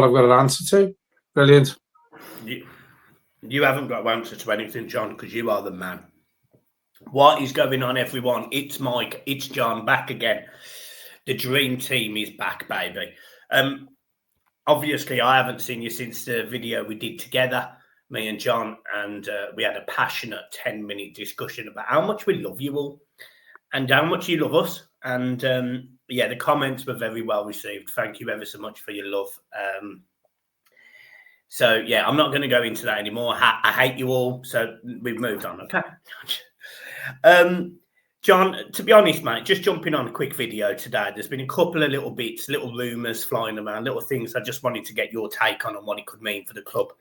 I've got an answer to. Brilliant. You haven't got an answer to anything, John, because you are the man. What is going on, everyone? It's Mike, it's John, back again. The dream team is back, baby. Obviously, I haven't seen you since the video we did together, me and John, and we had a passionate 10-minute discussion about how much we love you all and how much you love us. And yeah, the comments were very well received. Thank you ever so much for your love. So yeah, I'm not going to go into that anymore. I hate you all. So we've moved on. Okay. John, to be honest, mate, just jumping on a quick video today. There's been a couple of little bits, little rumours flying around, little things I just wanted to get your take on and what it could mean for the club.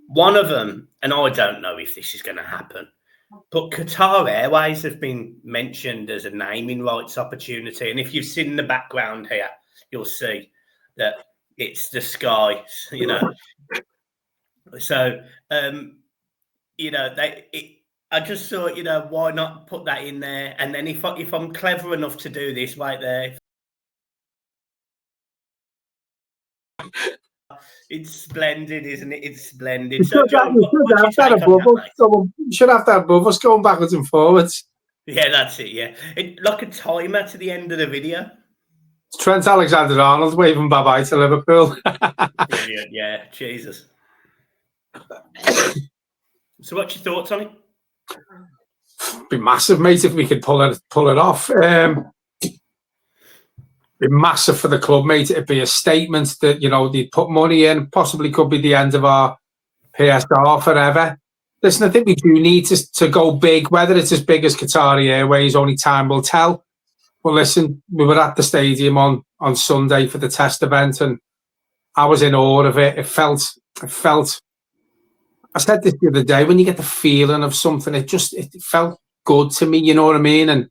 One of them, and I don't know if this is going to happen, but Qatar Airways have been mentioned as a naming rights opportunity. And if you've seen the background here, you'll see that it's the sky, you know. So, you know, I just thought, you know, why not put that in there? And then if I'm clever enough to do this right there, it's splendid, isn't it? It's splendid. So, John, you should have that above us going backwards and forwards. Yeah, that's it. Yeah, like a timer to the end of the video. Trent Alexander-Arnold waving bye-bye to Liverpool. Brilliant, yeah, Jesus. So what's your thoughts on it? Be massive, mate, if we could pull it off. Be massive for the club, mate. It'd be a statement that, you know, they'd put money in, possibly could be the end of our PSR forever. Listen, I think we do need to go big, whether it's as big as Qatar Airways, only time will tell. Well, listen, we were at the stadium on Sunday for the test event, and I was in awe of it. It felt. I said this the other day, when you get the feeling of something, it felt good to me, you know what I mean? And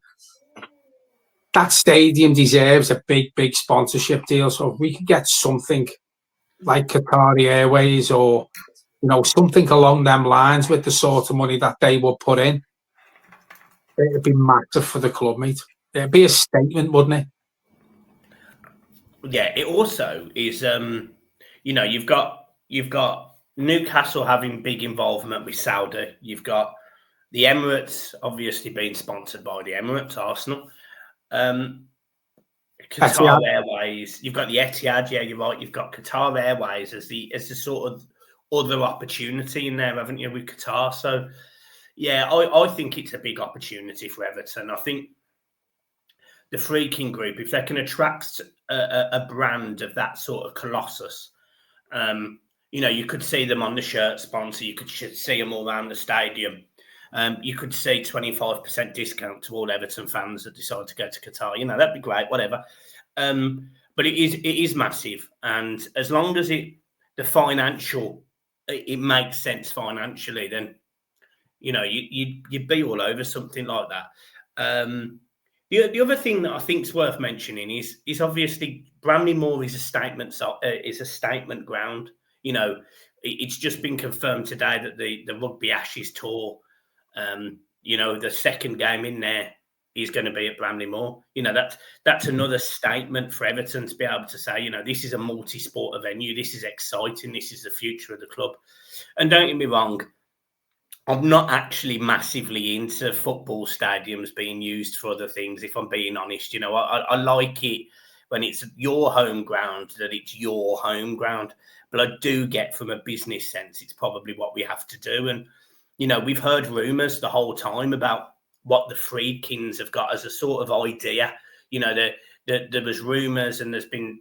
that stadium deserves a big sponsorship deal. So if we could get something like Qatar Airways or, you know, something along them lines with the sort of money that they would put in, it'd be massive for the club, mate. It'd be a statement, wouldn't it? Yeah, it also is, you know, you've got Newcastle having big involvement with Saudi. You've got the Emirates obviously being sponsored by the Emirates, Arsenal. Qatar Airways. You've got the Etihad. Yeah, you're right. You've got Qatar Airways as the sort of other opportunity in there, haven't you, with Qatar? So yeah, I think it's a big opportunity for Everton. I think the Freaking Group, if they can attract a brand of that sort of colossus, you know, you could see them on the shirt sponsor. You could see them all around the stadium. You could see 25% discount to all Everton fans that decide to go to Qatar. You know, that'd be great, whatever. But it is massive. And as long as it makes sense financially, then, you know, you'd be all over something like that. The other thing that I think is worth mentioning is obviously Bramley Moore is a statement ground. You know, it's just been confirmed today that the Rugby Ashes tour, you know, the second game in there is going to be at Bramley Moore. You know, that's another statement for Everton to be able to say, you know, this is a multi-sport venue. This is exciting. This is the future of the club. And don't get me wrong, I'm not actually massively into football stadiums being used for other things, if I'm being honest. You know, I like it when it's your home ground, that it's your home ground. But I do get, from a business sense, it's probably what we have to do. And, you know, we've heard rumours the whole time about what the Friedkins have got as a sort of idea. You know, there was rumours, and there's been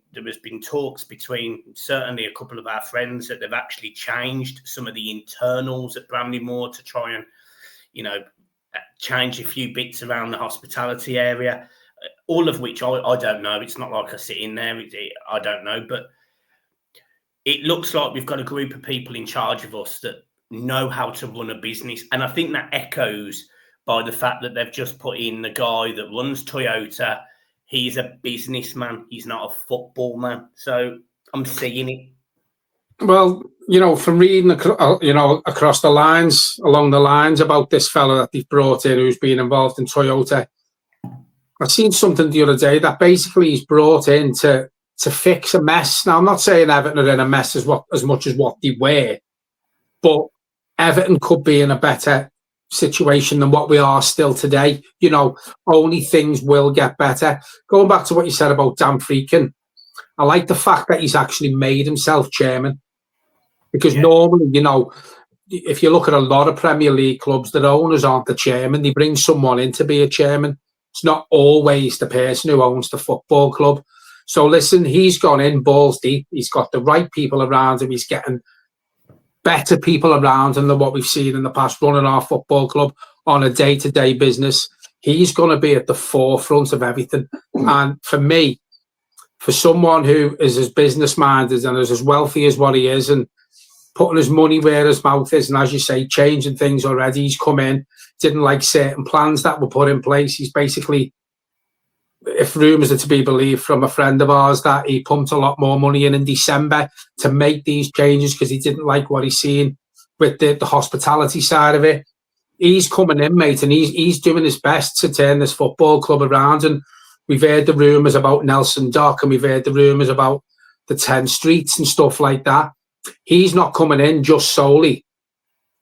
talks between certainly a couple of our friends that they've actually changed some of the internals at Bramley Moore to try and, you know, change a few bits around the hospitality area, all of which I don't know. It's not like I sit in there. I don't know. But it looks like we've got a group of people in charge of us that know how to run a business. And I think that echoes by the fact that they've just put in the guy that runs Toyota. He's a businessman. He's not a football man. So I'm seeing it. Well, you know, from reading, you know, across the lines, along the lines about this fella that they've brought in who's been involved in Toyota, I seen something the other day that basically he's brought in to to fix a mess. Now, I'm not saying Everton are in a mess as much as what they were, but Everton could be in a better situation than what we are still today. You know, only things will get better. Going back to what you said about Dan Freakin, I like the fact that he's actually made himself chairman, because normally, you know, if you look at a lot of Premier League clubs, their owners aren't the chairman. They bring someone in to be a chairman. It's not always the person who owns the football club. So listen, he's gone in balls deep. He's got the right people around him. He's getting better people around him than what we've seen in the past, running our football club on a day-to-day business. He's going to be at the forefront of everything. And for me, for someone who is as business-minded and is as wealthy as what he is, and putting his money where his mouth is, and as you say, changing things already. He's come in, didn't like certain plans that were put in place. He's basically, if rumours are to be believed from a friend of ours, that he pumped a lot more money in December to make these changes because he didn't like what he's seen with the hospitality side of it. He's coming in, mate, and he's doing his best to turn this football club around. And we've heard the rumours about Nelson Dock, and we've heard the rumours about the 10 streets and stuff like that. He's not coming in just solely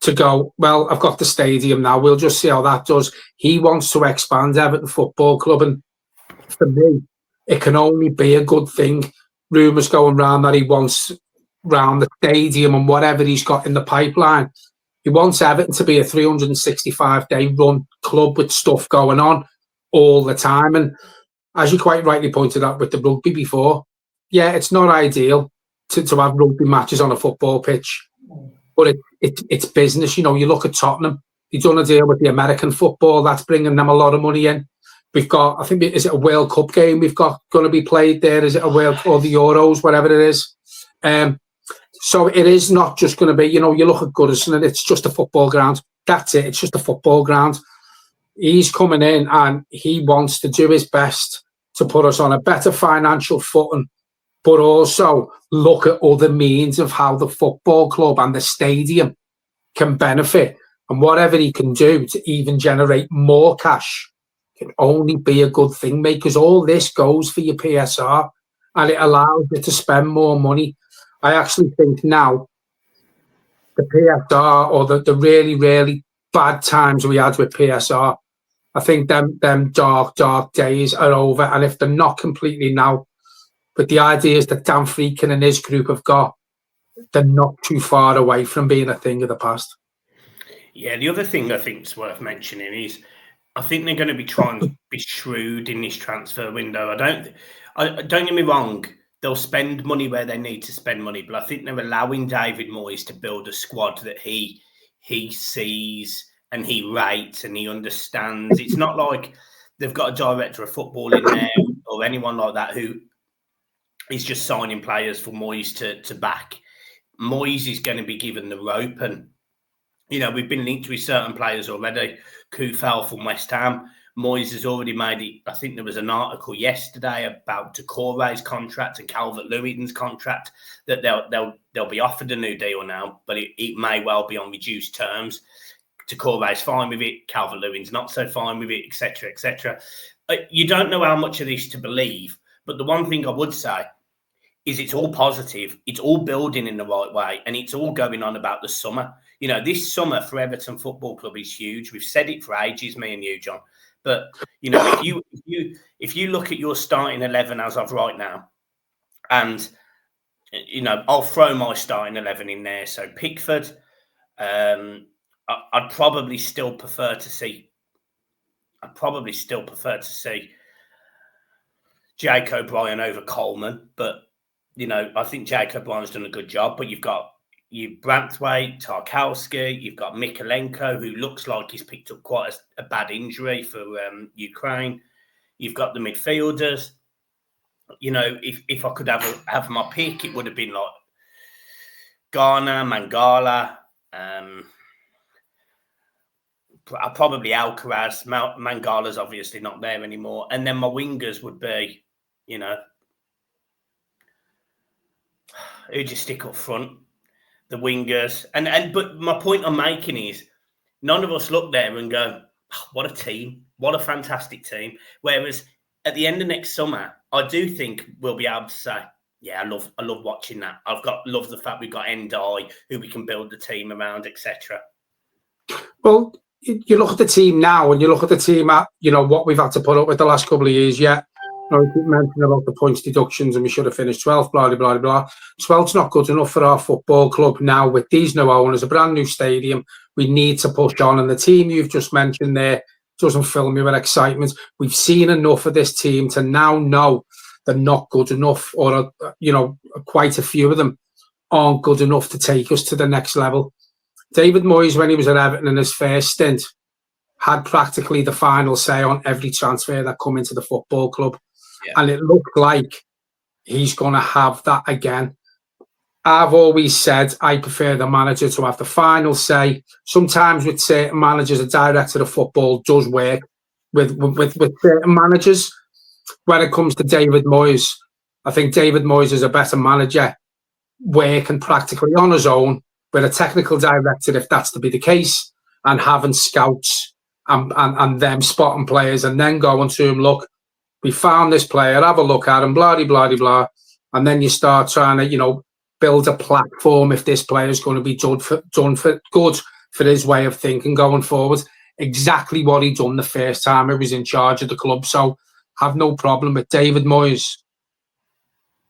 to go, well, I've got the stadium now, we'll just see how that does. He wants to expand Everton Football Club, and for me, it can only be a good thing. Rumours going around that he wants round the stadium and whatever he's got in the pipeline. He wants Everton to be a 365-day run club with stuff going on all the time. And as you quite rightly pointed out with the rugby before, yeah, it's not ideal to have rugby matches on a football pitch, but it's business. You know, you look at Tottenham, they've done a deal with the American football, that's bringing them a lot of money in. We've got, I think, is it a World Cup game we've got going to be played there? Is it a World, or the Euros, whatever it is? So it is not just going to be, you know, you look at Goodison and it's just a football ground. That's it, it's just a football ground. He's coming in and he wants to do his best to put us on a better financial footing, but also look at other means of how the football club and the stadium can benefit. And whatever he can do to even generate more cash can only be a good thing, mate, because all this goes for your PSR and it allows you to spend more money. I actually think now the PSR, or the really, really bad times we had with PSR, I think them dark days are over. And if they're not completely now, but the ideas that Dan Freakin and his group have got, they're not too far away from being a thing of the past. Yeah, the other thing I think is worth mentioning is I think they're going to be trying to be shrewd in this transfer window. Don't get me wrong, they'll spend money where they need to spend money, but I think they're allowing David Moyes to build a squad that he sees and he rates and he understands. It's not like they've got a director of football in there or anyone like that who is just signing players for Moyes to back. Moyes is going to be given the rope, and you know, we've been linked with certain players already. Kufal from West Ham. Moyes has already made it. I think there was an article yesterday about Doucouré's contract and Calvert-Lewin's contract that they'll be offered a new deal now, but it may well be on reduced terms. Doucouré's fine with it. Calvert-Lewin's not so fine with it, etc., etc. You don't know how much of this to believe, but the one thing I would say is it's all positive. It's all building in the right way, and it's all going on about the summer. You know, this summer for Everton Football Club is huge. We've said it for ages, me and you, John. But you know, if you look at your starting 11 as of right now, and you know, I'll throw my starting 11 in there. So Pickford, I'd probably still prefer to see. Jake O'Brien over Coleman, but you know, I think Jake O'Brien's done a good job. But you've got Branthwaite, Tarkowski, you've got Mikolenko, who looks like he's picked up quite a bad injury for Ukraine. You've got the midfielders. You know, if I could have my pick, it would have been like Ghana, Mangala, probably Alcaraz. Mangala's obviously not there anymore. And then my wingers would be, you know, who'd you stick up front? The wingers. But my point I'm making is none of us look there and go, oh, what a team. What a fantastic team. Whereas at the end of next summer, I do think we'll be able to say, yeah, I love watching that. Love the fact we've got Endai, who we can build the team around, etc. Well, you look at the team now, and you look at the team at what we've had to put up with the last couple of years. Yeah, we keep mentioning about the points deductions, and we should have finished 12th. Blah blah blah blah. 12th's not good enough for our football club now. With these new owners, a brand new stadium, we need to push on. And the team you've just mentioned there doesn't fill me with excitement. We've seen enough of this team to now know they're not good enough, or quite a few of them aren't good enough to take us to the next level. David Moyes, when he was at Everton in his first stint, had practically the final say on every transfer that come into the football club. Yeah. And it looked like he's going to have that again. I've always said I prefer the manager to have the final say. Sometimes with certain managers, a director of football does work. With certain managers, when it comes to David Moyes, I think David Moyes is a better manager, working practically on his own, with a technical director, if that's to be the case, and having scouts and them spotting players, and then going to him, look, we found this player, have a look at him, blah, blah, blah, blah. And then you start trying to, build a platform if this player is going to be done for good for his way of thinking going forward. Exactly what he done the first time he was in charge of the club. So have no problem with David Moyes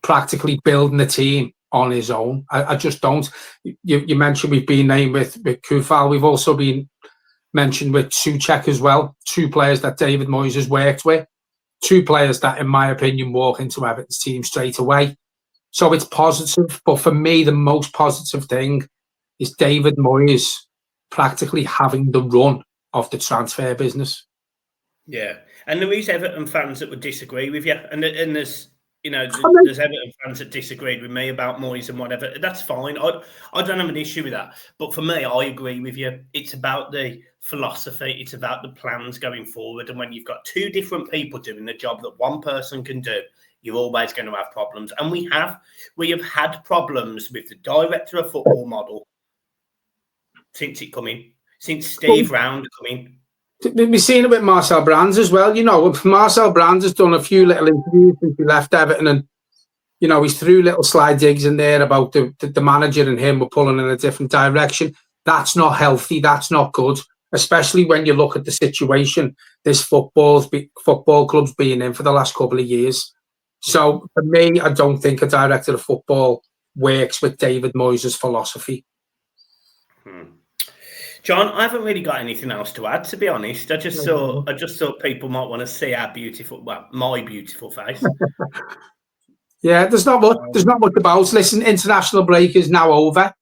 practically building the team on his own. I just don't. You mentioned we've been named with Kufal. We've also been mentioned with Souček as well. Two players that David Moyes has worked with. Two players that, in my opinion, walk into Everton's team straight away. So it's positive. But for me, the most positive thing is David Moyes practically having the run of the transfer business. Yeah. And there is Everton fans that would disagree with you. And there's there's Everton fans that disagreed with me about Moyes and whatever. That's fine. I don't have an issue with that. But for me, I agree with you. It's about the philosophy. It's about the plans going forward. And when you've got two different people doing the job that one person can do, you're always going to have problems. And we have had problems with the director of football model since it come in, since Steve Round come in. We've seen it with Marcel Brands as well. Marcel Brands has done a few little interviews since he left Everton, and he's threw little slide digs in there about the manager and him were pulling in a different direction. That's not healthy. That's not good, especially when you look at the situation this football club's been in for the last couple of years. So for me, I don't think a director of football works with David Moyes' philosophy. John, I haven't really got anything else to add, to be honest. I just thought people might want to see my beautiful face. Yeah, there's not much about. Listen, international break is now over.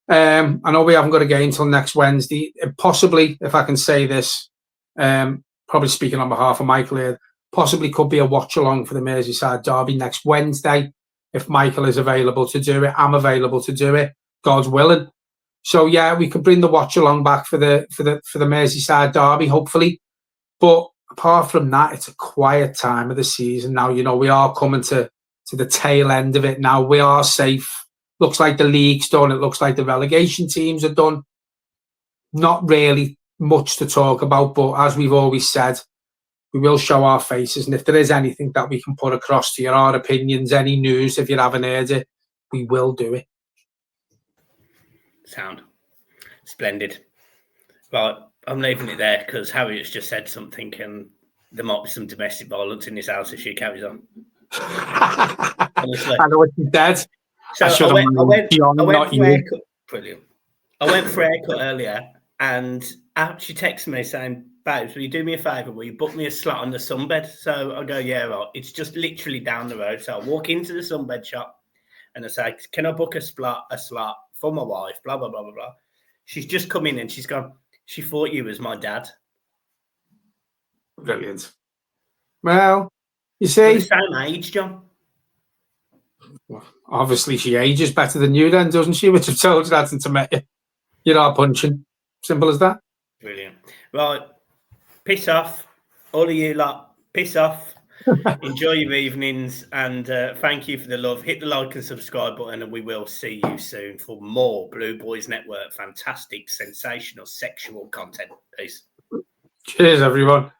I know we haven't got a game till next Wednesday. Possibly, if I can say this, probably speaking on behalf of Michael here, possibly could be a watch along for the Merseyside derby next Wednesday. If Michael is available to do it, I'm available to do it. God's willing. So yeah, we could bring the watch along back for the Merseyside derby, hopefully. But apart from that, it's a quiet time of the season now. We are coming to the tail end of it now. We are safe. Looks like the league's done. It looks like the relegation teams are done. Not really much to talk about, but as we've always said, we will show our faces. And if there is anything that we can put across to you, our opinions, any news, if you haven't heard it, we will do it. Sound. Splendid. Right, I'm leaving it there because Harriet's just said something and there might be some domestic violence in this house if she carries on. Honestly. I know what she said. So I went for a haircut. Brilliant. I went for a haircut earlier and she texted me saying, "Babes, will you do me a favour? Will you book me a slot on the sunbed?" So I go, "Yeah, right." It's just literally down the road. So I walk into the sunbed shop and I say, "Can I book a slot for my wife?" Blah, blah, blah, blah, blah. She's just come in and she's gone, "She thought you was my dad." Brilliant. Well, you see. We're the same age, John. Well, obviously, she ages better than you then, doesn't she? Which I've told you that to met you. You're not punching. Simple as that. Brilliant. Right. Piss off. All of you lot, piss off. Enjoy your evenings and thank you for the love. Hit the like and subscribe button and we will see you soon for more Blue Boys Network. Fantastic, sensational, sexual content. Peace. Cheers, everyone.